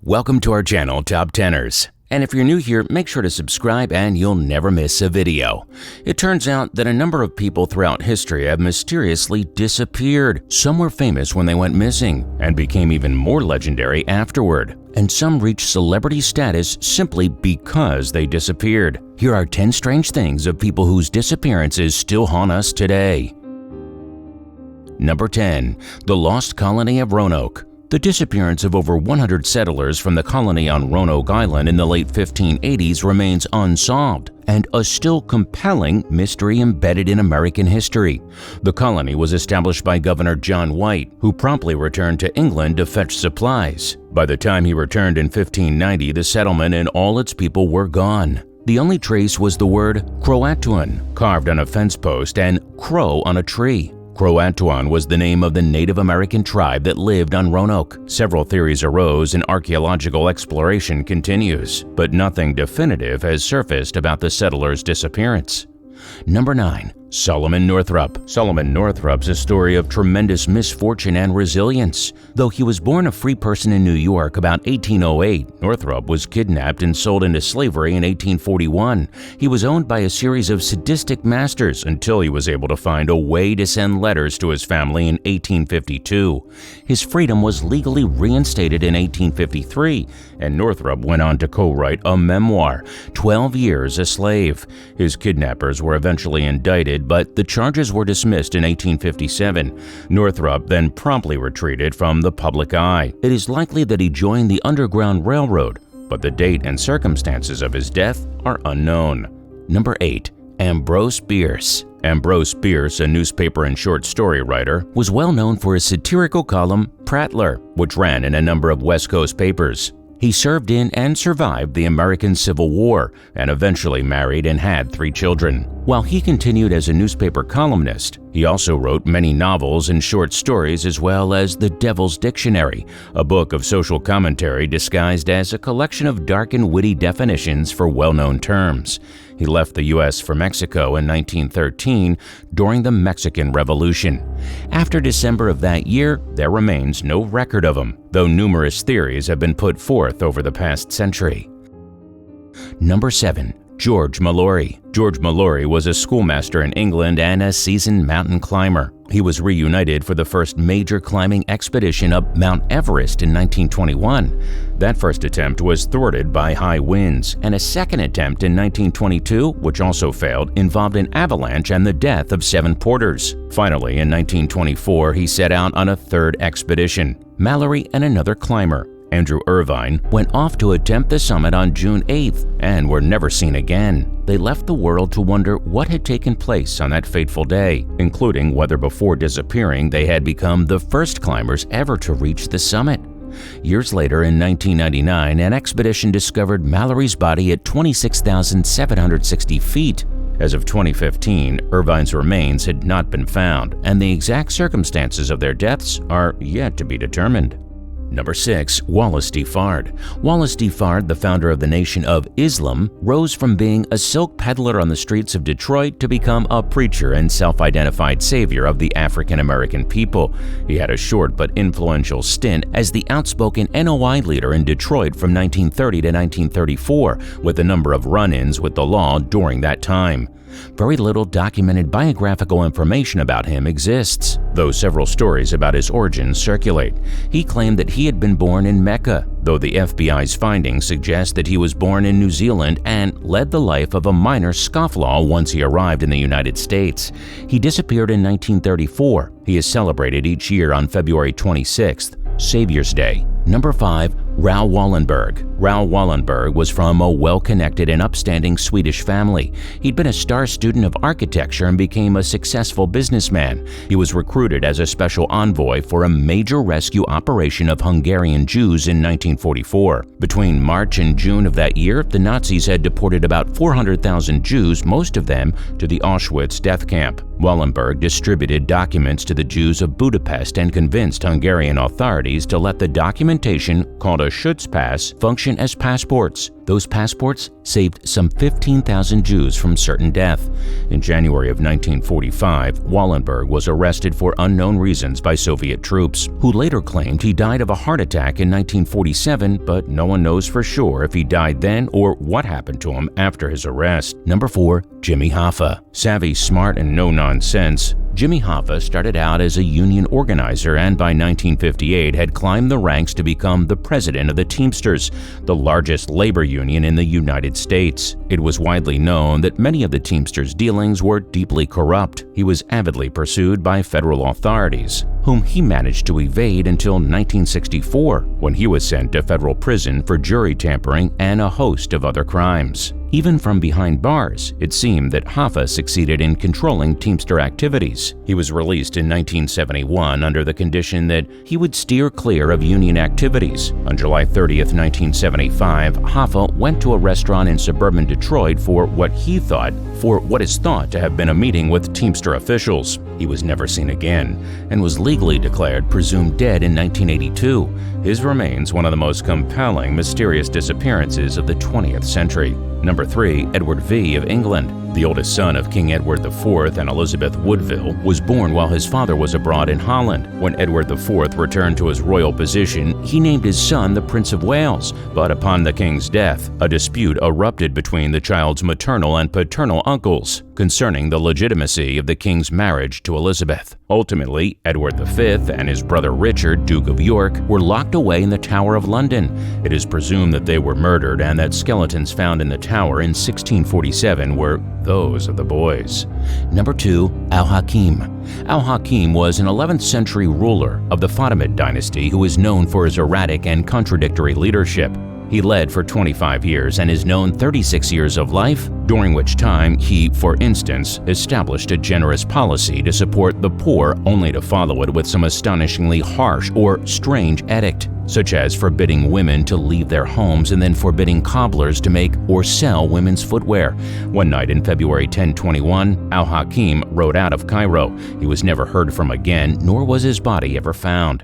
Welcome to our channel, Top Teners. And if you're new here, make sure to subscribe and you'll never miss a video. It turns out that a number of people throughout history have mysteriously disappeared. Some were famous when they went missing and became even more legendary afterward. And some reached celebrity status simply because they disappeared. Here are 10 strange things of people whose disappearances still haunt us today. Number 10. The Lost Colony of Roanoke. The disappearance of over 100 settlers from the colony on Roanoke Island in the late 1580s remains unsolved and a still compelling mystery embedded in American history. The colony was established by Governor John White, who promptly returned to England to fetch supplies. By the time he returned in 1590, the settlement and all its people were gone. The only trace was the word Croatoan carved on a fence post and crow on a tree. Croatoan was the name of the Native American tribe that lived on Roanoke. Several theories arose and archaeological exploration continues, but nothing definitive has surfaced about the settlers' disappearance. Number 9. Solomon Northup. Solomon Northup's a story of tremendous misfortune and resilience. Though he was born a free person in New York about 1808, Northup was kidnapped and sold into slavery in 1841. He was owned by a series of sadistic masters until he was able to find a way to send letters to his family in 1852. His freedom was legally reinstated in 1853, and Northup went on to co-write a memoir, 12 Years a Slave. His kidnappers were eventually indicted, but the charges were dismissed in 1857. Northup then promptly retreated from the public eye. It is likely that he joined the Underground Railroad, but the date and circumstances of his death are unknown. Number 8. Ambrose Bierce. Ambrose Bierce, a newspaper and short story writer, was well known for his satirical column Prattler, which ran in a number of West Coast papers. He served in and survived the American Civil War and eventually married and had 3 children. While he continued as a newspaper columnist, he also wrote many novels and short stories as well as The Devil's Dictionary, a book of social commentary disguised as a collection of dark and witty definitions for well-known terms. He left the U.S. for Mexico in 1913 during the Mexican Revolution. After December of that year, there remains no record of him, though numerous theories have been put forth over the past century. Number 7. George Mallory. George Mallory was a schoolmaster in England and a seasoned mountain climber. He was reunited for the first major climbing expedition up Mount Everest in 1921. That first attempt was thwarted by high winds, and a second attempt in 1922, which also failed, involved an avalanche and the death of 7 porters. Finally, in 1924, he set out on a third expedition. Mallory and another climber, Andrew Irvine, went off to attempt the summit on June 8th and were never seen again. They left the world to wonder what had taken place on that fateful day, including whether before disappearing they had become the first climbers ever to reach the summit. Years later, in 1999, an expedition discovered Mallory's body at 26,760 feet. As of 2015, Irvine's remains had not been found, and the exact circumstances of their deaths are yet to be determined. Number 6. Wallace D. Fard. Wallace D. Fard, the founder of the Nation of Islam, rose from being a silk peddler on the streets of Detroit to become a preacher and self-identified savior of the African-American people. He had a short but influential stint as the outspoken NOI leader in Detroit from 1930 to 1934, with a number of run-ins with the law during that time. Very little documented biographical information about him exists, though several stories about his origins circulate. He claimed that he had been born in Mecca, though the FBI's findings suggest that he was born in New Zealand and led the life of a minor scofflaw once he arrived in the United States. He disappeared in 1934. He is celebrated each year on February 26th, Savior's Day. Number 5. Raoul Wallenberg. Raoul Wallenberg was from a well-connected and upstanding Swedish family. He'd been a star student of architecture and became a successful businessman. He was recruited as a special envoy for a major rescue operation of Hungarian Jews in 1944. Between March and June of that year, the Nazis had deported about 400,000 Jews, most of them to the Auschwitz death camp. Wallenberg distributed documents to the Jews of Budapest and convinced Hungarian authorities to let the documentation, called a Schutzpass function as passports. Those passports saved some 15,000 Jews from certain death. In January of 1945, Wallenberg was arrested for unknown reasons by Soviet troops, who later claimed he died of a heart attack in 1947, but no one knows for sure if he died then or what happened to him after his arrest. Number 4. Jimmy Hoffa. Savvy, smart, and no-nonsense, Jimmy Hoffa started out as a union organizer and by 1958 had climbed the ranks to become the president of the Teamsters, the largest labor union in the United States. It was widely known that many of the Teamsters' dealings were deeply corrupt. He was avidly pursued by federal authorities, whom he managed to evade until 1964, when he was sent to federal prison for jury tampering and a host of other crimes. Even from behind bars, it seemed that Hoffa succeeded in controlling Teamster activities. He was released in 1971 under the condition that he would steer clear of union activities. On July 30, 1975, Hoffa went to a restaurant in suburban Detroit for what is thought to have been a meeting with Teamster officials. He was never seen again and was legally declared presumed dead in 1982. His remains one of the most compelling mysterious disappearances of the 20th century. Number 3. Edward V. of England. The oldest son of King Edward IV and Elizabeth Woodville was born while his father was abroad in Holland. When Edward IV returned to his royal position, he named his son the Prince of Wales, but upon the king's death, a dispute erupted between the child's maternal and paternal uncles concerning the legitimacy of the king's marriage to Elizabeth. Ultimately, Edward V and his brother Richard, Duke of York, were locked away in the Tower of London. It is presumed that they were murdered and that skeletons found in the tower in 1647 were those of the boys. Number 2. Al-Hakim. Al-Hakim was an 11th century ruler of the Fatimid dynasty who is known for his erratic and contradictory leadership. He led for 25 years and is known 36 years of life, during which time he, for instance, established a generous policy to support the poor only to follow it with some astonishingly harsh or strange edict, such as forbidding women to leave their homes and then forbidding cobblers to make or sell women's footwear. One night in February 1021, Al-Hakim rode out of Cairo. He was never heard from again, nor was his body ever found.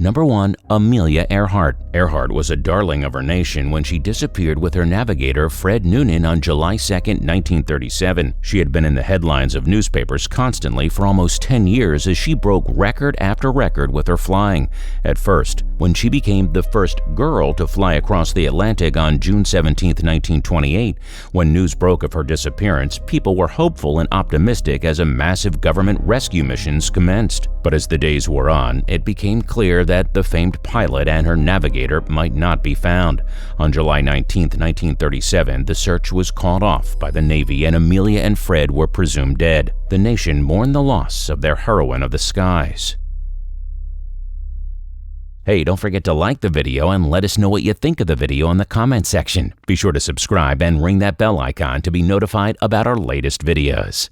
Number 1. Amelia Earhart. Earhart was a darling of her nation when she disappeared with her navigator Fred Noonan on July 2, 1937. She had been in the headlines of newspapers constantly for almost 10 years as she broke record after record with her flying. At first, when she became the first girl to fly across the Atlantic on June 17, 1928, when news broke of her disappearance, people were hopeful and optimistic as a massive government rescue missions commenced. But as the days wore on, it became clear that the famed pilot and her navigator might not be found. On July 19, 1937, the search was called off by the Navy and Amelia and Fred were presumed dead. The nation mourned the loss of their heroine of the skies. Hey, don't forget to like the video and let us know what you think of the video in the comment section. Be sure to subscribe and ring that bell icon to be notified about our latest videos.